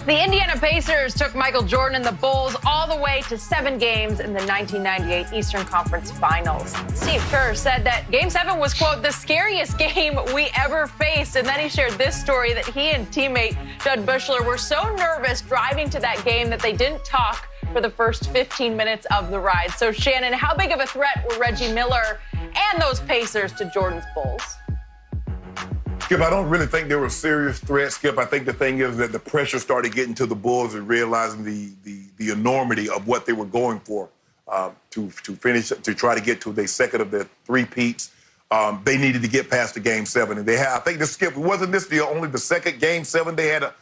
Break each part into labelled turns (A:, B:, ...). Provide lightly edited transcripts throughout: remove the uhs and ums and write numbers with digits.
A: The Indiana Pacers took Michael Jordan and the Bulls all the way to 7 games in the 1998 Eastern Conference Finals. Steve Kerr said that Game 7 was, quote, the scariest game we ever faced. And then he shared this story that he and teammate Judd Bushler were so nervous driving to that game that they didn't talk for the first 15 minutes of the ride. So, Shannon, how big of a threat were Reggie Miller and those Pacers to Jordan's Bulls?
B: Skip, I don't really think they were a serious threat, Skip. I think the thing is that the pressure started getting to the Bulls and realizing the enormity of what they were going for to finish, to try to get to their second of their three-peats. They needed to get past the Game 7. And they had, I think, Skip, wasn't this only the second Game 7 they had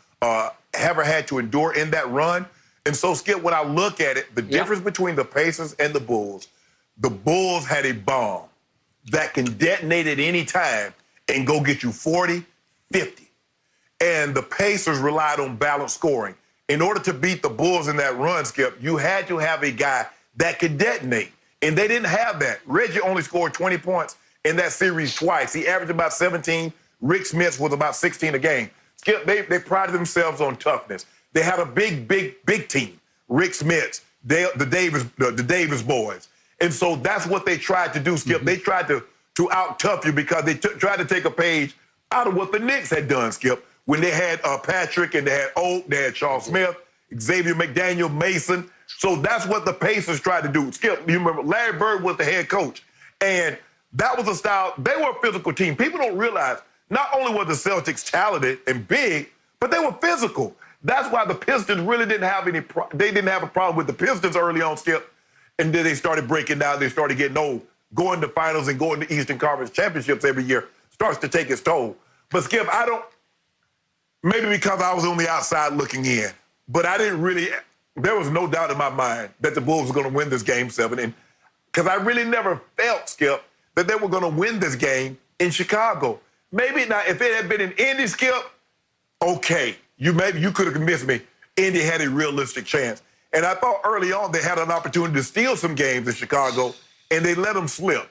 B: ever had to endure in that run? And so, Skip, when I look at it, the difference between the Pacers and the Bulls had a bomb that can detonate at any time and go get you 40, 50. And the Pacers relied on balanced scoring. In order to beat the Bulls in that run, Skip, you had to have a guy that could detonate. And they didn't have that. Reggie only scored 20 points in that series twice. He averaged about 17. Rick Smith was about 16 a game. Skip, they prided themselves on toughness. They had a big team. Rick Smith, the Davis boys. And so that's what they tried to do, Skip. Mm-hmm. They tried to out-tough you because they tried to take a page out of what the Knicks had done, Skip, when they had Patrick and they had Oak, they had Charles Smith, Xavier McDaniel, Mason. So that's what the Pacers tried to do. Skip, you remember Larry Bird was the head coach, and that was a style. They were a physical team. People don't realize not only were the Celtics talented and big, but they were physical. That's why the Pistons really didn't have they didn't have a problem with the Pistons early on, Skip, and then they started breaking down. They started getting old. Going to finals and going to Eastern Conference championships every year starts to take its toll. But, Skip, maybe because I was on the outside looking in, but I didn't really, there was no doubt in my mind that the Bulls were going to win this Game 7. And because I really never felt, Skip, that they were going to win this game in Chicago. Maybe not, if it had been in Indy, Skip, okay, you could have convinced me Indy had a realistic chance. And I thought early on they had an opportunity to steal some games in Chicago, and they let them slip.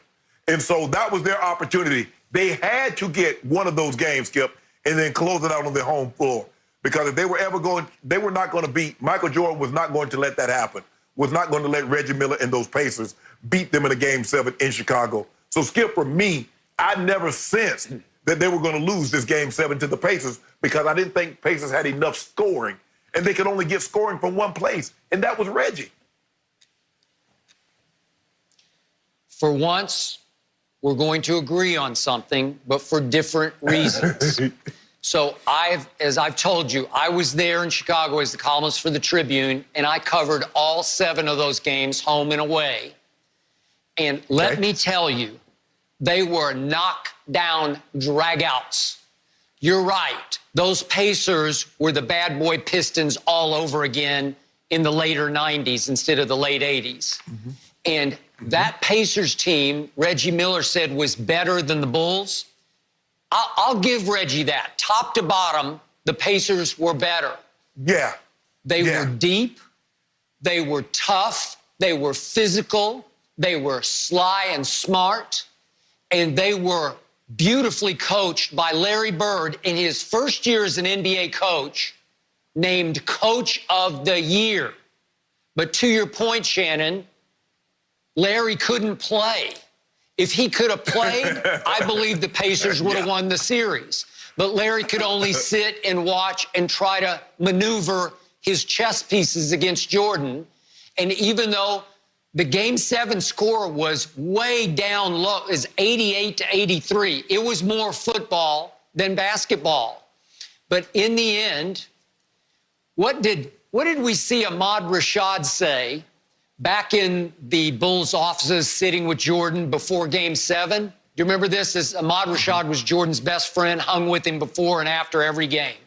B: And so that was their opportunity. They had to get one of those games, Skip, and then close it out on their home floor. Because if they were ever going, they were not going to beat, Michael Jordan was not going to let that happen, was not going to let Reggie Miller and those Pacers beat them in a Game 7 in Chicago. So, Skip, for me, I never sensed that they were going to lose this Game 7 to the Pacers because I didn't think Pacers had enough scoring, and they could only get scoring from one place, and that was Reggie.
C: For once, we're going to agree on something, but for different reasons. So as I've told you, I was there in Chicago as the columnist for the Tribune, and I covered all 7 of those games, home and away. And let me tell you, they were knockdown dragouts. You're right. Those Pacers were the bad boy Pistons all over again in the later 90s instead of the late 80s. Mm-hmm. And that Pacers team, Reggie Miller said, was better than the Bulls. I'll give Reggie that. Top to bottom, the Pacers were better.
B: Yeah.
C: They were deep. They were tough. They were physical. They were sly and smart. And they were beautifully coached by Larry Bird in his first year as an NBA coach, named Coach of the Year. But to your point, Shannon, Larry couldn't play. If he could have played, I believe the Pacers would have won the series. But Larry could only sit and watch and try to maneuver his chess pieces against Jordan. And even though the Game 7 score was way down low, it was 88-83, it was more football than basketball. But in the end, what did we see Ahmad Rashad say back in the Bulls' offices sitting with Jordan before Game 7? Do you remember this? Ahmad Rashad was Jordan's best friend, hung with him before and after every game.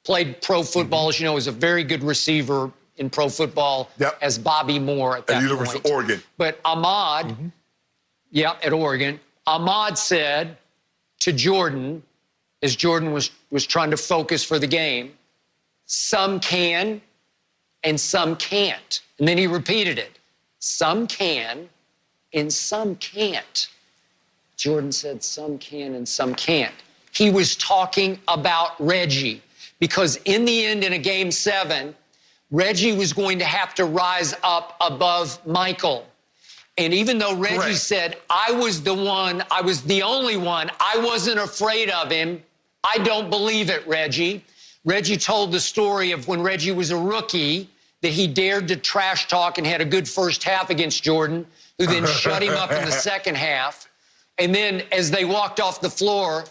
C: Played pro football, as you know, was a very good receiver in pro football as Bobby Moore at that point. At
B: University of Oregon.
C: But Ahmad, at Oregon, Ahmad said to Jordan, as Jordan was trying to focus for the game, some can and some can't. And then he repeated it. Some can and some can't. Jordan said some can and some can't. He was talking about Reggie because in the end, in a Game 7, Reggie was going to have to rise up above Michael. And even though Reggie said, I was the only one, I wasn't afraid of him, I don't believe it, Reggie. Reggie told the story of when Reggie was a rookie, that he dared to trash talk and had a good first half against Jordan, who then shut him up in the second half. And then as they walked off the floor,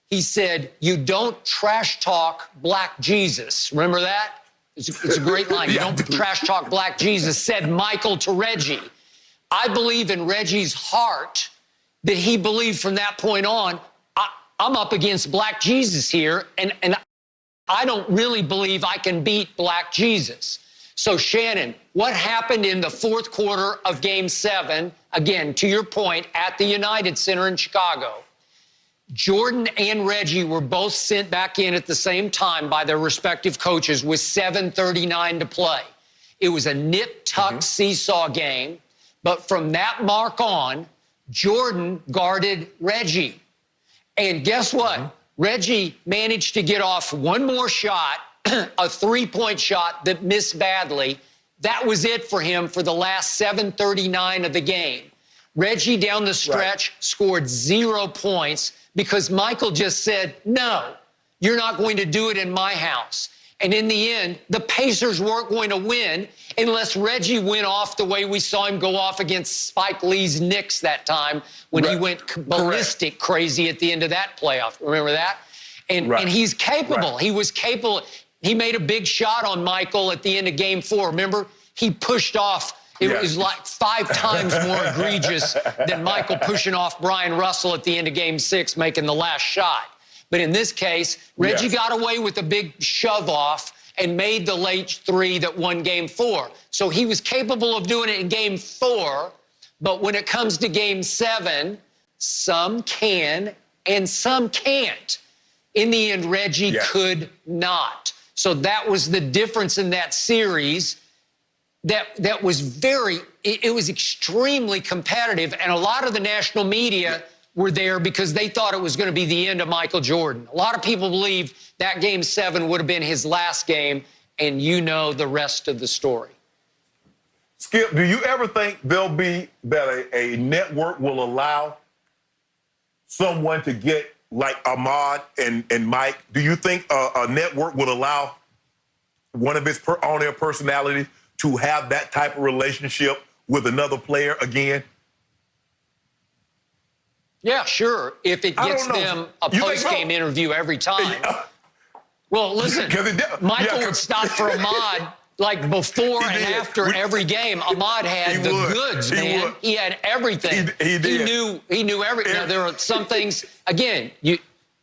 C: he said, you don't trash talk Black Jesus. Remember that? It's a great line. You don't trash talk Black Jesus, said Michael to Reggie. I believe in Reggie's heart that he believed from that point on, I'm up against Black Jesus here, and I don't really believe I can beat Black Jesus. So, Shannon, what happened in the fourth quarter of Game 7, again, to your point, at the United Center in Chicago? Jordan and Reggie were both sent back in at the same time by their respective coaches with 7:39 to play. It was a nip-tuck seesaw game, but from that mark on, Jordan guarded Reggie. And guess what? Reggie managed to get off one more shot, a three-point shot that missed badly. That was it for him for the last 7:39 of the game. Reggie down the stretch scored 0 points because Michael just said, no, you're not going to do it in my house. And in the end, the Pacers weren't going to win unless Reggie went off the way we saw him go off against Spike Lee's Knicks that time when he went ballistic crazy at the end of that playoff. Remember that? And he's capable. He was capable. He made a big shot on Michael at the end of Game 4. Remember? He pushed off. It was like 5 times more egregious than Michael pushing off Brian Russell at the end of Game 6, making the last shot. But in this case, Reggie got away with a big shove-off and made the late 3 that won Game 4. So he was capable of doing it in Game 4, but when it comes to Game 7, some can and some can't. In the end, Reggie could not. So that was the difference in that series. That was it was extremely competitive, and a lot of the national media were there because they thought it was going to be the end of Michael Jordan. A lot of people believe that Game 7 would have been his last game, and you know the rest of the story.
B: Skip, do you ever think there'll be that a network will allow someone to get like Ahmad and Mike? Do you think a network would allow one of his on-air personalities to have that type of relationship with another player again?
C: Yeah, sure. If it gets them a post-game interview every time. Well, listen, Michael would stop for Ahmad like before and after every game. Ahmad had the goods, man. He had everything.
B: He did.
C: He knew everything. Now, there are some things, again,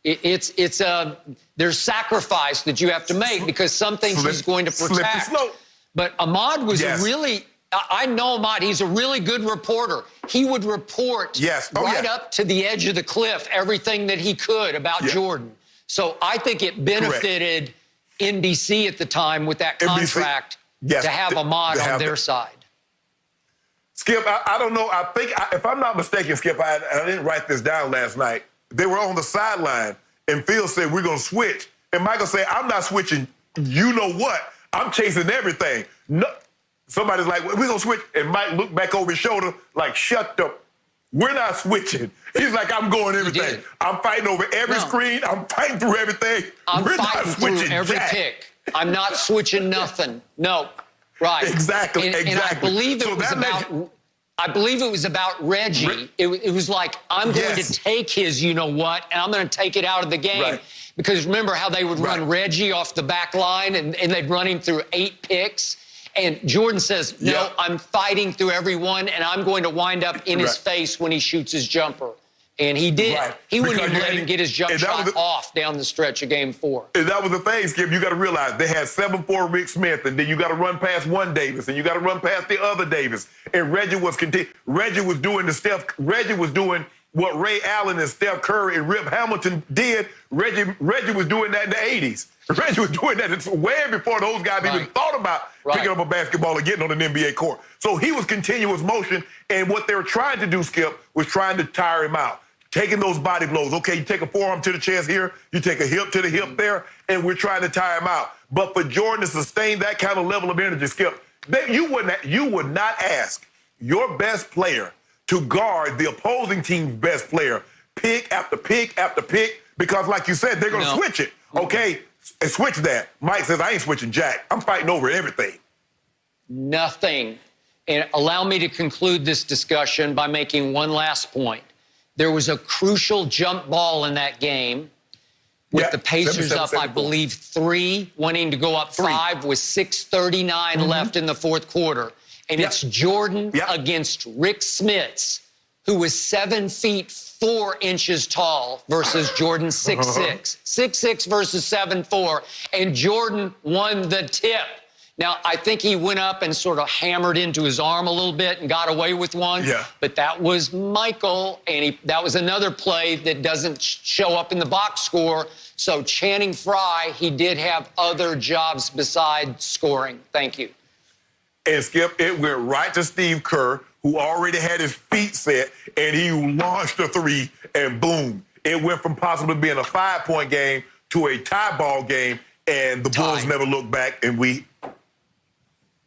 C: there's sacrifice that you have to make because some things he's going to protect. But Ahmad was I know Ahmad, he's a really good reporter. He would report up to the edge of the cliff everything that he could about Jordan. So I think it benefited NBC at the time with that contract to have Ahmad on their side.
B: Skip, I don't know. I think, if I'm not mistaken, Skip, I didn't write this down last night. They were on the sideline, and Phil said, we're going to switch. And Michael said, I'm not switching. You know what? I'm chasing everything. No. Somebody's like, we're going to switch. And Mike looked back over his shoulder like, shut up. We're not switching. He's like, I'm going everything. I'm fighting over every screen. I'm fighting through everything.
C: We're not switching through every pick. I'm not switching nothing. No. Right.
B: Exactly.
C: And I believe it was about... I believe it was about Reggie. It was like, I'm going to take his you-know-what, and I'm going to take it out of the game. Because remember how they would run Reggie off the back line, and they'd run him through 8 picks? And Jordan says, no, I'm fighting through every one, and I'm going to wind up in his face when he shoots his jumper. And he did. He wouldn't even let him get his jump shot off down the stretch of Game 4.
B: And that was the thing, Skip. You got to realize they had 7-4 Rick Smith, and then you got to run past one Davis, and you got to run past the other Davis. And Reggie was Reggie was doing what Ray Allen and Steph Curry and Rip Hamilton did. Reggie was doing that in the 80s. Reggie was doing that way before those guys even thought about picking up a basketball and getting on an NBA court. So he was continuous motion, and what they were trying to do, Skip, was trying to tire him out. taking those body blows. Okay, you take a forearm to the chest here, you take a hip to the hip there, and we're trying to tire him out. But for Jordan to sustain that kind of level of energy, Skip, you would not ask your best player to guard the opposing team's best player pick after pick after pick, because like you said, they're going to switch it. Okay, and switch that. Mike says, I ain't switching jack. I'm fighting over everything.
C: Nothing. And allow me to conclude this discussion by making one last point. There was a crucial jump ball in that game with the Pacers up, I believe, 3, wanting to go up 5 with 6:39 left in the fourth quarter. And it's Jordan against Rick Smits, who was 7 feet 4 inches tall versus Jordan 6'6". 6'6" versus 7'4", and Jordan won the tip. Now, I think he went up and sort of hammered into his arm a little bit and got away with one. Yeah. But that was Michael, and that was another play that doesn't show up in the box score. So Channing Frye, he did have other jobs besides scoring. Thank you.
B: And Skip, it went right to Steve Kerr, who already had his feet set, and he launched a 3, and boom. It went from possibly being a 5-point game to a tie ball game, and the Bulls never looked back, and we